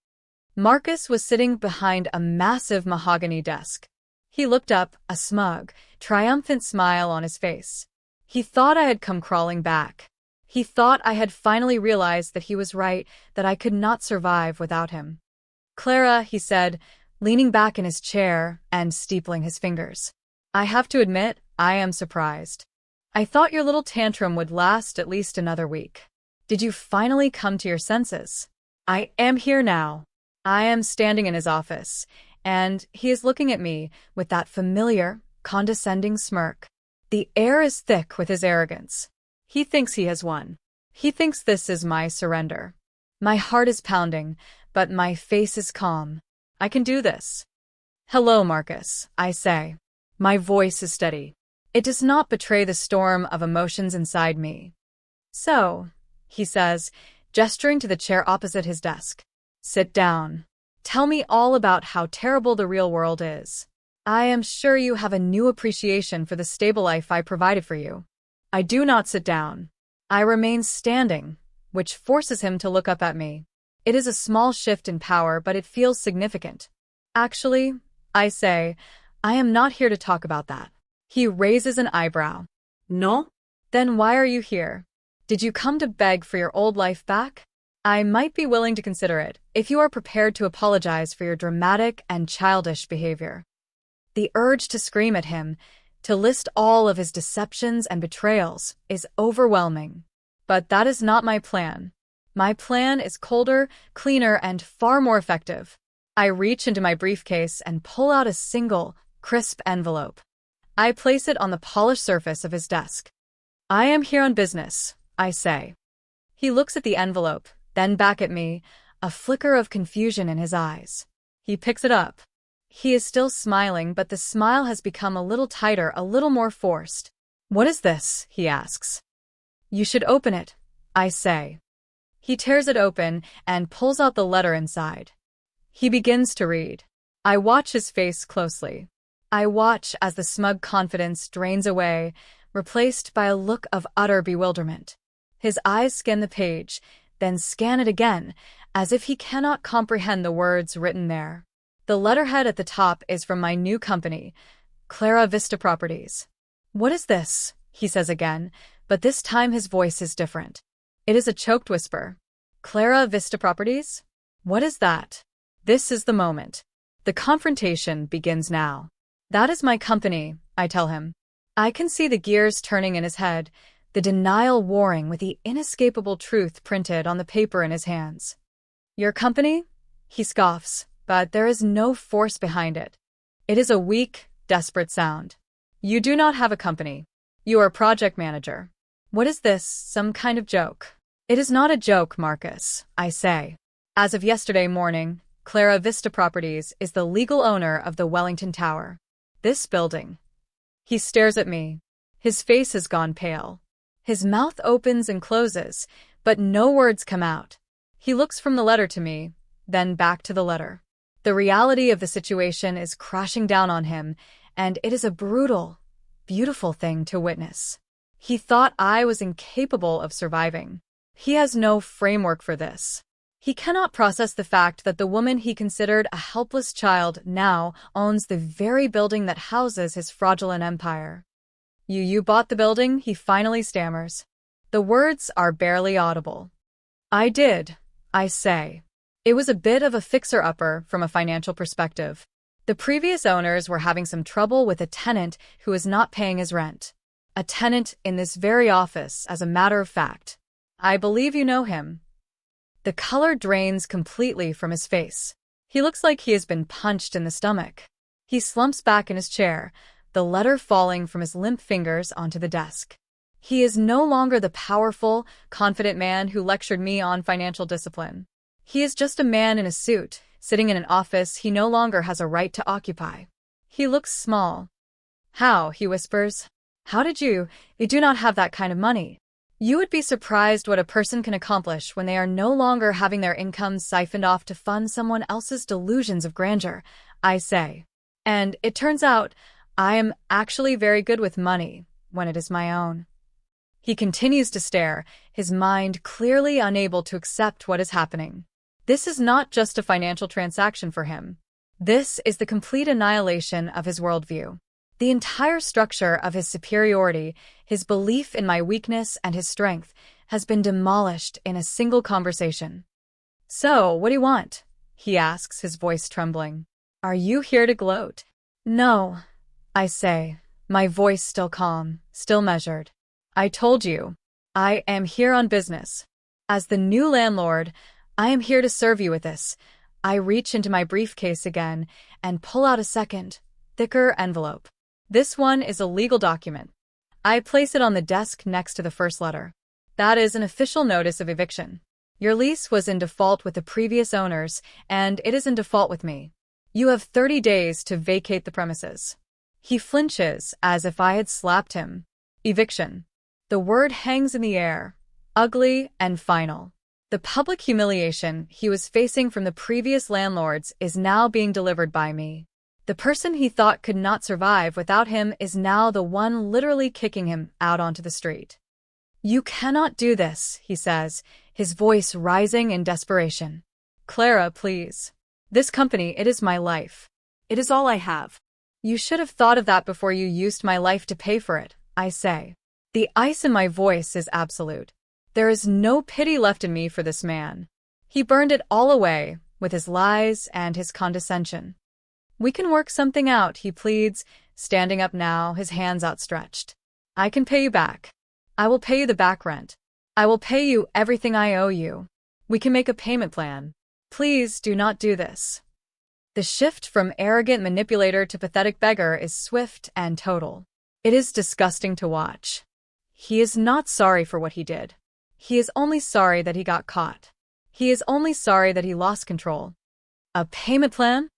Marcus was sitting behind a massive mahogany desk. He looked up, a smug, triumphant smile on his face. He thought I had come crawling back. He thought I had finally realized that he was right, that I could not survive without him. "Clara," he said, leaning back in his chair and steepling his fingers. "I have to admit, I am surprised. I thought your little tantrum would last at least another week. Did you finally come to your senses?" "I am here now." I am standing in his office, and he is looking at me with that familiar, condescending smirk. The air is thick with his arrogance. He thinks he has won. He thinks this is my surrender. My heart is pounding, but my face is calm. I can do this. "Hello, Marcus," I say. My voice is steady. It does not betray the storm of emotions inside me. "So," he says, gesturing to the chair opposite his desk. "Sit down. Tell me all about how terrible the real world is. I am sure you have a new appreciation for the stable life I provided for you." I do not sit down. I remain standing, which forces him to look up at me. It is a small shift in power, but it feels significant. "Actually," I say, "I am not here to talk about that." He raises an eyebrow. No? "Then why are you here? Did you come to beg for your old life back?" "I might be willing to consider it, if you are prepared to apologize for your dramatic and childish behavior." The urge to scream at him, to list all of his deceptions and betrayals, is overwhelming. But that is not my plan. My plan is colder, cleaner, and far more effective. I reach into my briefcase and pull out a single, crisp envelope. I place it on the polished surface of his desk. "I am here on business," I say. He looks at the envelope, then back at me, a flicker of confusion in his eyes. He picks it up. He is still smiling, but the smile has become a little tighter, a little more forced. "What is this?" he asks. "You should open it," I say. He tears it open and pulls out the letter inside. He begins to read. I watch his face closely. I watch as the smug confidence drains away, replaced by a look of utter bewilderment. His eyes scan the page, then scan it again, as if he cannot comprehend the words written there. The letterhead at the top is from my new company, Clara Vista Properties. "What is this?" he says again, but this time his voice is different. It is a choked whisper. "Clara Vista Properties? What is that?" This is the moment. The confrontation begins now. "That is my company," I tell him. I can see the gears turning in his head, the denial warring with the inescapable truth printed on the paper in his hands. "Your company?" He scoffs, but there is no force behind it. It is a weak, desperate sound. "You do not have a company. You are a project manager. What is this, some kind of joke?" "It is not a joke, Marcus," I say. "As of yesterday morning, Clara Vista Properties is the legal owner of the Wellington Tower. This building." He stares at me. His face has gone pale. His mouth opens and closes, but no words come out. He looks from the letter to me, then back to the letter. The reality of the situation is crashing down on him, and it is a brutal, beautiful thing to witness. He thought I was incapable of surviving. He has no framework for this. He cannot process the fact that the woman he considered a helpless child now owns the very building that houses his fraudulent empire. You bought the building, he finally stammers. The words are barely audible. I did, I say. It was a bit of a fixer-upper from a financial perspective. The previous owners were having some trouble with a tenant who was not paying his rent. A tenant in this very office, as a matter of fact. I believe you know him. The color drains completely from his face. He looks like he has been punched in the stomach. He slumps back in his chair, the letter falling from his limp fingers onto the desk. He is no longer the powerful, confident man who lectured me on financial discipline. He is just a man in a suit, sitting in an office he no longer has a right to occupy. He looks small. How, he whispers. How did you do not have that kind of money? You would be surprised what a person can accomplish when they are no longer having their income siphoned off to fund someone else's delusions of grandeur, I say. And it turns out, I am actually very good with money, when it is my own. He continues to stare, his mind clearly unable to accept what is happening. This is not just a financial transaction for him. This is the complete annihilation of his worldview. The entire structure of his superiority, his belief in my weakness and his strength, has been demolished in a single conversation. So, what do you want? He asks, his voice trembling. Are you here to gloat? No, I say, my voice still calm, still measured. I told you, I am here on business. As the new landlord, I am here to serve you with this. I reach into my briefcase again and pull out a second, thicker envelope. This one is a legal document. I place it on the desk next to the first letter. That is an official notice of eviction. Your lease was in default with the previous owners, and it is in default with me. You have 30 days to vacate the premises. He flinches as if I had slapped him. Eviction. The word hangs in the air, ugly and final. The public humiliation he was facing from the previous landlords is now being delivered by me. The person he thought could not survive without him is now the one literally kicking him out onto the street. You cannot do this, he says, his voice rising in desperation. Clara, please. This company, it is my life. It is all I have. You should have thought of that before you used my life to pay for it, I say. The ice in my voice is absolute. There is no pity left in me for this man. He burned it all away, with his lies and his condescension. We can work something out, he pleads, standing up now, his hands outstretched. I can pay you back. I will pay you the back rent. I will pay you everything I owe you. We can make a payment plan. Please do not do this. The shift from arrogant manipulator to pathetic beggar is swift and total. It is disgusting to watch. He is not sorry for what he did. He is only sorry that he got caught. He is only sorry that he lost control. A payment plan?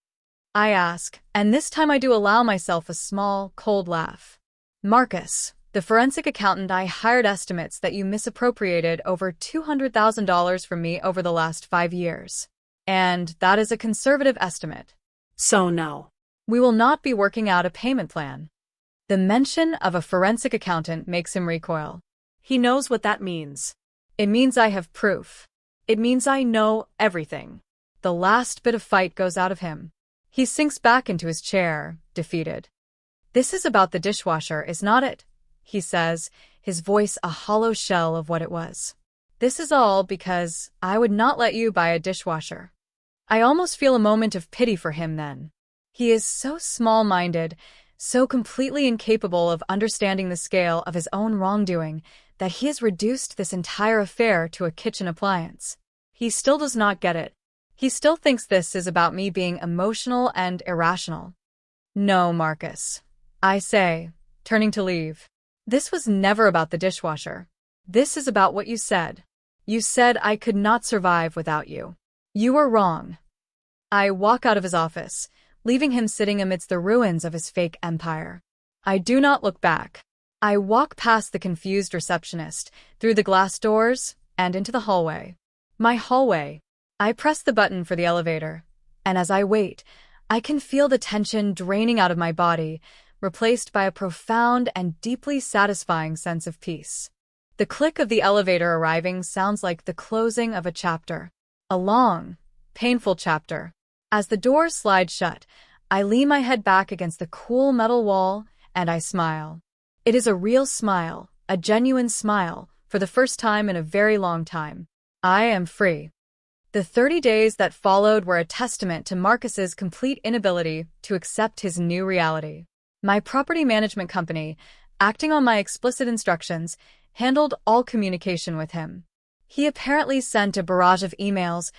I ask, and this time I do allow myself a small, cold laugh. Marcus, the forensic accountant I hired, estimates that you misappropriated over $200,000 from me over the last 5 years. And that is a conservative estimate. So no. We will not be working out a payment plan. The mention of a forensic accountant makes him recoil. He knows what that means. It means I have proof. It means I know everything. The last bit of fight goes out of him. He sinks back into his chair, defeated. This is about the dishwasher, is not it? He says, his voice a hollow shell of what it was. This is all because I would not let you buy a dishwasher. I almost feel a moment of pity for him then. He is so small-minded, so completely incapable of understanding the scale of his own wrongdoing that he has reduced this entire affair to a kitchen appliance. He still does not get it. He still thinks this is about me being emotional and irrational. No, Marcus, I say, turning to leave. This was never about the dishwasher. This is about what you said. You said I could not survive without you. You were wrong. I walk out of his office, leaving him sitting amidst the ruins of his fake empire. I do not look back. I walk past the confused receptionist, through the glass doors, and into the hallway. My hallway. I press the button for the elevator. And as I wait, I can feel the tension draining out of my body, replaced by a profound and deeply satisfying sense of peace. The click of the elevator arriving sounds like the closing of a chapter. A long, painful chapter. As the doors slide shut, I lean my head back against the cool metal wall, and I smile. It is a real smile, a genuine smile, for the first time in a very long time. I am free. The 30 days that followed were a testament to Marcus's complete inability to accept his new reality. My property management company, acting on my explicit instructions, handled all communication with him. He apparently sent a barrage of emails,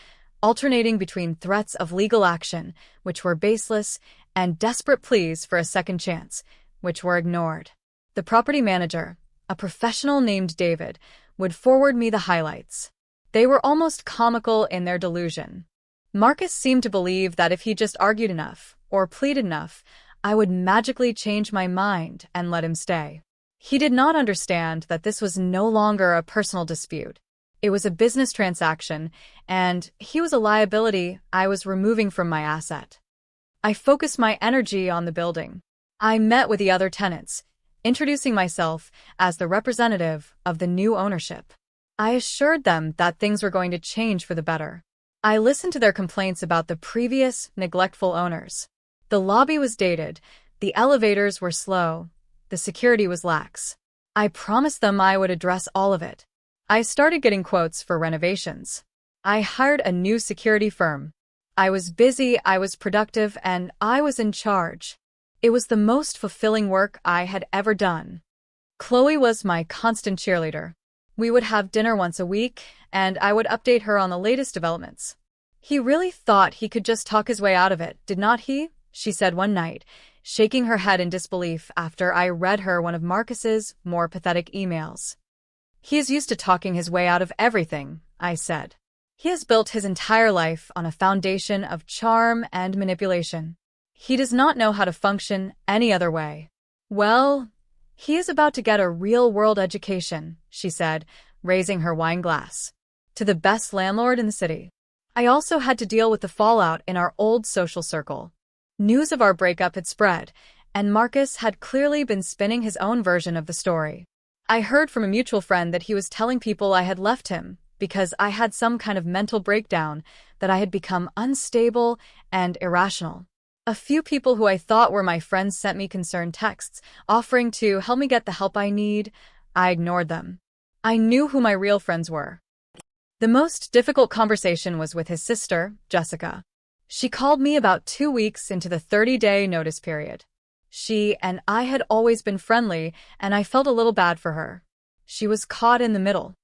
alternating between threats of legal action, which were baseless, and desperate pleas for a second chance, which were ignored. The property manager, a professional named David, would forward me the highlights. They were almost comical in their delusion. Marcus seemed to believe that if he just argued enough, or pleaded enough, I would magically change my mind and let him stay. He did not understand that this was no longer a personal dispute. It was a business transaction, and he was a liability I was removing from my asset. I focused my energy on the building. I met with the other tenants, introducing myself as the representative of the new ownership. I assured them that things were going to change for the better. I listened to their complaints about the previous, neglectful owners. The lobby was dated, the elevators were slow, the security was lax. I promised them I would address all of it. I started getting quotes for renovations. I hired a new security firm. I was busy, I was productive, and I was in charge. It was the most fulfilling work I had ever done. Chloe was my constant cheerleader. We would have dinner once a week, and I would update her on the latest developments. He really thought he could just talk his way out of it, did not he? She said one night, shaking her head in disbelief after I read her one of Marcus's more pathetic emails. He is used to talking his way out of everything, I said. He has built his entire life on a foundation of charm and manipulation. He does not know how to function any other way. Well, he is about to get a real-world education, she said, raising her wine glass. To the best landlord in the city. I also had to deal with the fallout in our old social circle. News of our breakup had spread, and Marcus had clearly been spinning his own version of the story. I heard from a mutual friend that he was telling people I had left him because I had some kind of mental breakdown, that I had become unstable and irrational. A few people who I thought were my friends sent me concerned texts, offering to help me get the help I need. I ignored them. I knew who my real friends were. The most difficult conversation was with his sister, Jessica. She called me about 2 weeks into the 30-day notice period. She and I had always been friendly, and I felt a little bad for her. She was caught in the middle.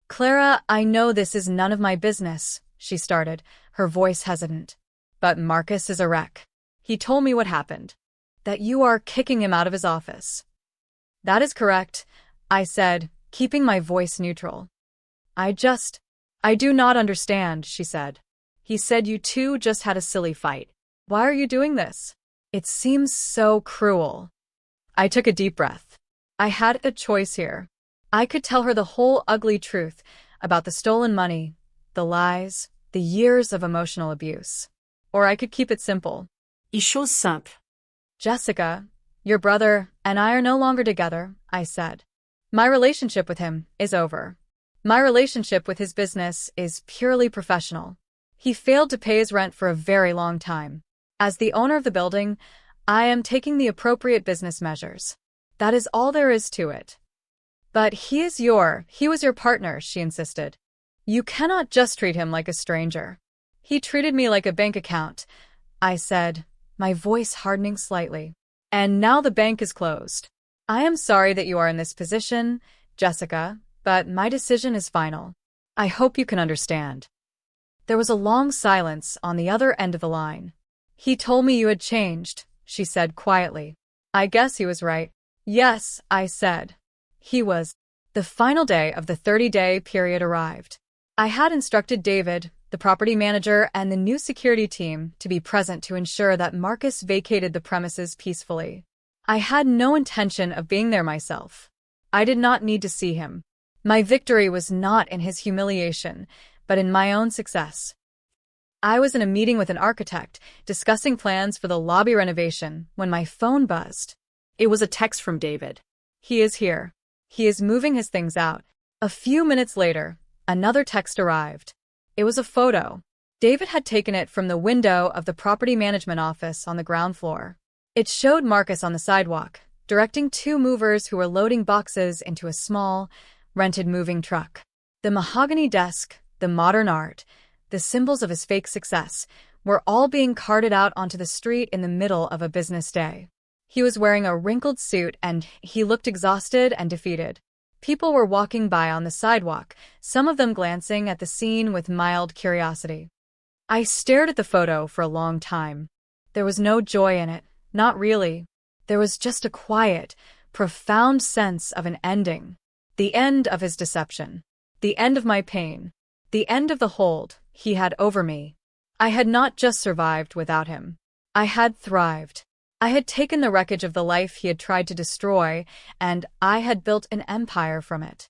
"Clara, I know this is none of my business," she started, her voice hesitant. "But Marcus is a wreck. He told me what happened. That you are kicking him out of his office." "That is correct," I said, keeping my voice neutral. I do not understand," she said. "He said you two just had a silly fight. Why are you doing this? It seems so cruel." I took a deep breath. I had a choice here. I could tell her the whole ugly truth about the stolen money, the lies, the years of emotional abuse. Or I could keep it simple. Chose simple. "Jessica, your brother and I are no longer together," I said. "My relationship with him is over. My relationship with his business is purely professional. He failed to pay his rent for a very long time. As the owner of the building, I am taking the appropriate business measures. That is all there is to it." "But he was your partner," she insisted. "You cannot just treat him like a stranger." "He treated me like a bank account," I said, my voice hardening slightly. "And now the bank is closed. I am sorry that you are in this position, Jessica, but my decision is final. I hope you can understand." There was a long silence on the other end of the line. "He told me you had changed," she said quietly. "I guess he was right." "Yes," I said. He was. The final day of the 30-day period arrived. I had instructed David, the property manager, and the new security team to be present to ensure that Marcus vacated the premises peacefully. I had no intention of being there myself. I did not need to see him. My victory was not in his humiliation, but in my own success. I was in a meeting with an architect, discussing plans for the lobby renovation, when my phone buzzed. It was a text from David. He is here. He is moving his things out. A few minutes later, another text arrived. It was a photo. David had taken it from the window of the property management office on the ground floor. It showed Marcus on the sidewalk, directing two movers who were loading boxes into a small, rented moving truck. The mahogany desk, the modern art, the symbols of his fake success, were all being carted out onto the street in the middle of a business day. He was wearing a wrinkled suit and he looked exhausted and defeated. People were walking by on the sidewalk, some of them glancing at the scene with mild curiosity. I stared at the photo for a long time. There was no joy in it, not really. There was just a quiet, profound sense of an ending. The end of his deception. The end of my pain. The end of the hold he had over me. I had not just survived without him. I had thrived. I had taken the wreckage of the life he had tried to destroy, and I had built an empire from it.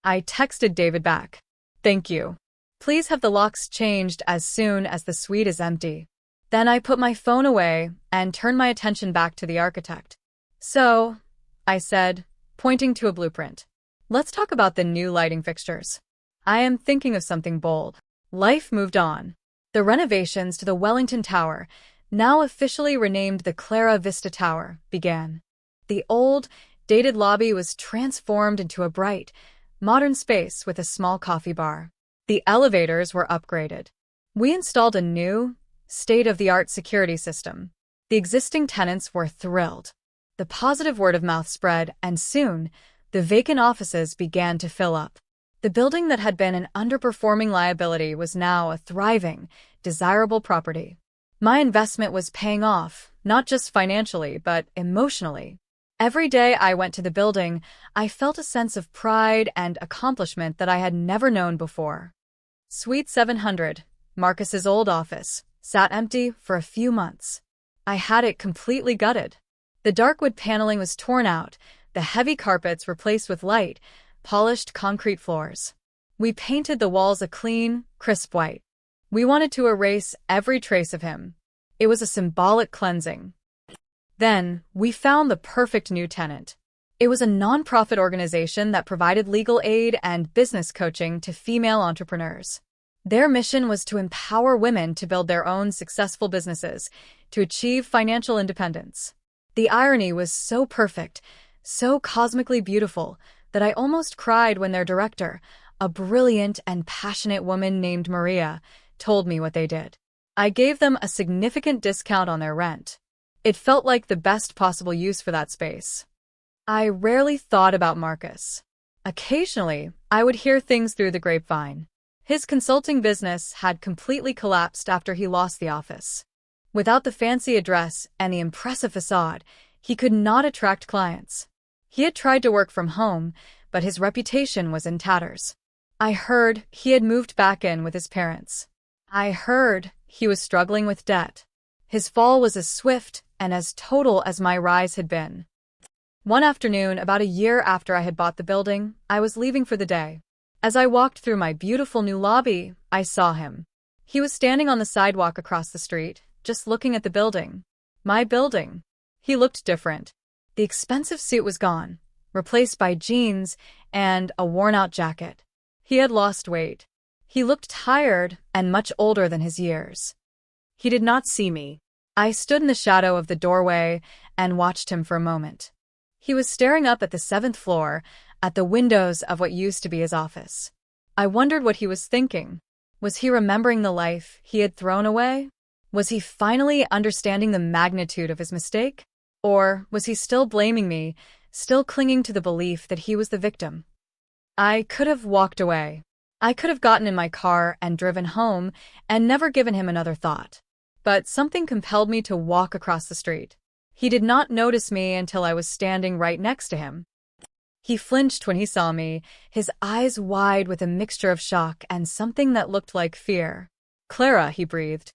I texted David back. Thank you. Please have the locks changed as soon as the suite is empty. Then I put my phone away and turned my attention back to the architect. So, I said, pointing to a blueprint. Let's talk about the new lighting fixtures. I am thinking of something bold. Life moved on. The renovations to the Wellington Tower, now officially renamed the Clara Vista Tower, began. The old, dated lobby was transformed into a bright, modern space with a small coffee bar. The elevators were upgraded. We installed a new, state-of-the-art security system. The existing tenants were thrilled. The positive word of mouth spread, and soon, the vacant offices began to fill up. The building that had been an underperforming liability was now a thriving, desirable property. My investment was paying off, not just financially, but emotionally. Every day I went to the building, I felt a sense of pride and accomplishment that I had never known before. Suite 700, Marcus's old office, sat empty for a few months. I had it completely gutted. The dark wood paneling was torn out, the heavy carpets replaced with light, polished concrete floors. We painted the walls a clean, crisp white. We wanted to erase every trace of him. It was a symbolic cleansing. Then, we found the perfect new tenant. It was a nonprofit organization that provided legal aid and business coaching to female entrepreneurs. Their mission was to empower women to build their own successful businesses, to achieve financial independence. The irony was so perfect, so cosmically beautiful, that I almost cried when their director, a brilliant and passionate woman named Maria, told me what they did. I gave them a significant discount on their rent. It felt like the best possible use for that space. I rarely thought about Marcus. Occasionally, I would hear things through the grapevine. His consulting business had completely collapsed after he lost the office. Without the fancy address and the impressive facade, he could not attract clients. He had tried to work from home, but his reputation was in tatters. I heard he had moved back in with his parents. I heard he was struggling with debt. His fall was as swift and as total as my rise had been. One afternoon, about a year after I had bought the building, I was leaving for the day. As I walked through my beautiful new lobby, I saw him. He was standing on the sidewalk across the street, just looking at the building. My building. He looked different. The expensive suit was gone, replaced by jeans and a worn-out jacket. He had lost weight. He looked tired and much older than his years. He did not see me. I stood in the shadow of the doorway and watched him for a moment. He was staring up at the 7th floor, at the windows of what used to be his office. I wondered what he was thinking. Was he remembering the life he had thrown away? Was he finally understanding the magnitude of his mistake? Or was he still blaming me, still clinging to the belief that he was the victim? I could have walked away. I could have gotten in my car and driven home and never given him another thought. But something compelled me to walk across the street. He did not notice me until I was standing right next to him. He flinched when he saw me, his eyes wide with a mixture of shock and something that looked like fear. "Clara," he breathed.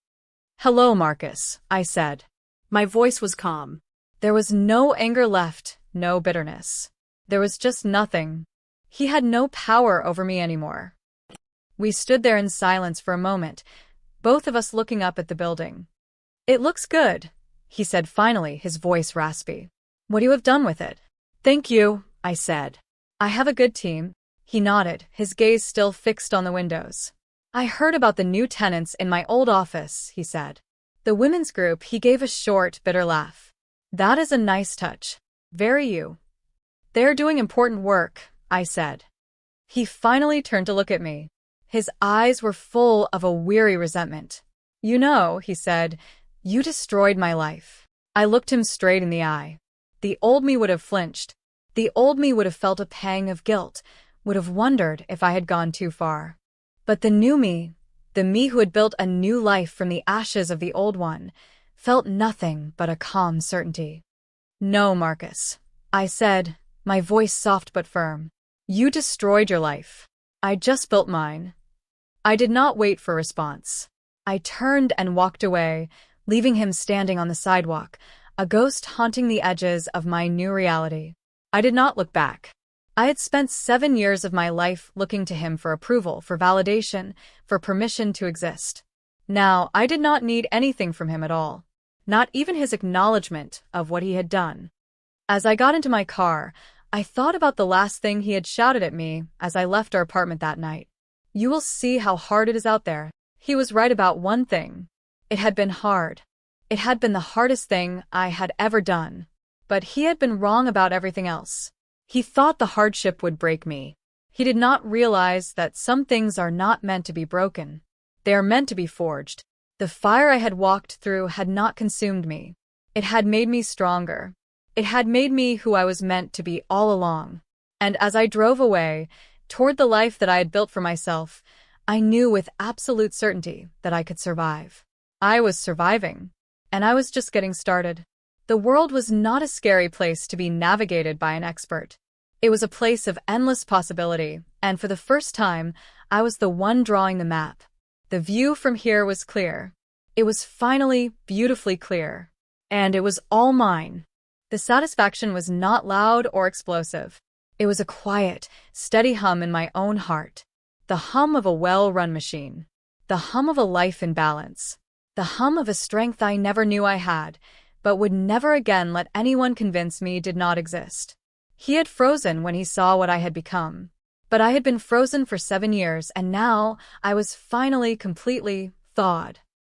"Hello, Marcus," I said. My voice was calm. There was no anger left, no bitterness. There was just nothing. He had no power over me anymore. We stood there in silence for a moment, both of us looking up at the building. "It looks good," he said finally, his voice raspy. "What do you have done with it?" "Thank you," I said. "I have a good team." He nodded, his gaze still fixed on the windows. "I heard about the new tenants in my old office," he said. "The women's group." He gave a short, bitter laugh. "That is a nice touch. Very you." "They're doing important work," I said. He finally turned to look at me. His eyes were full of a weary resentment. "You know," he said, "you destroyed my life." I looked him straight in the eye. The old me would have flinched. The old me would have felt a pang of guilt, would have wondered if I had gone too far. But the new me, the me who had built a new life from the ashes of the old one, felt nothing but a calm certainty. "No, Marcus," I said, my voice soft but firm. "You destroyed your life. I just built mine." I did not wait for a response. I turned and walked away, leaving him standing on the sidewalk, a ghost haunting the edges of my new reality. I did not look back. I had spent 7 years of my life looking to him for approval, for validation, for permission to exist. Now, I did not need anything from him at all, not even his acknowledgement of what he had done. As I got into my car, I thought about the last thing he had shouted at me as I left our apartment that night. "You will see how hard it is out there." He was right about one thing. It had been hard. It had been the hardest thing I had ever done. But he had been wrong about everything else. He thought the hardship would break me. He did not realize that some things are not meant to be broken. They are meant to be forged. The fire I had walked through had not consumed me. It had made me stronger. It had made me who I was meant to be all along. And as I drove away, toward the life that I had built for myself, I knew with absolute certainty that I could survive. I was surviving. And I was just getting started. The world was not a scary place to be navigated by an expert. It was a place of endless possibility, and for the first time, I was the one drawing the map. The view from here was clear. It was finally beautifully clear. And it was all mine. The satisfaction was not loud or explosive. It was a quiet, steady hum in my own heart. The hum of a well-run machine. The hum of a life in balance. The hum of a strength I never knew I had, but would never again let anyone convince me did not exist. He had frozen when he saw what I had become. But I had been frozen for 7 years, and now I was finally completely thawed.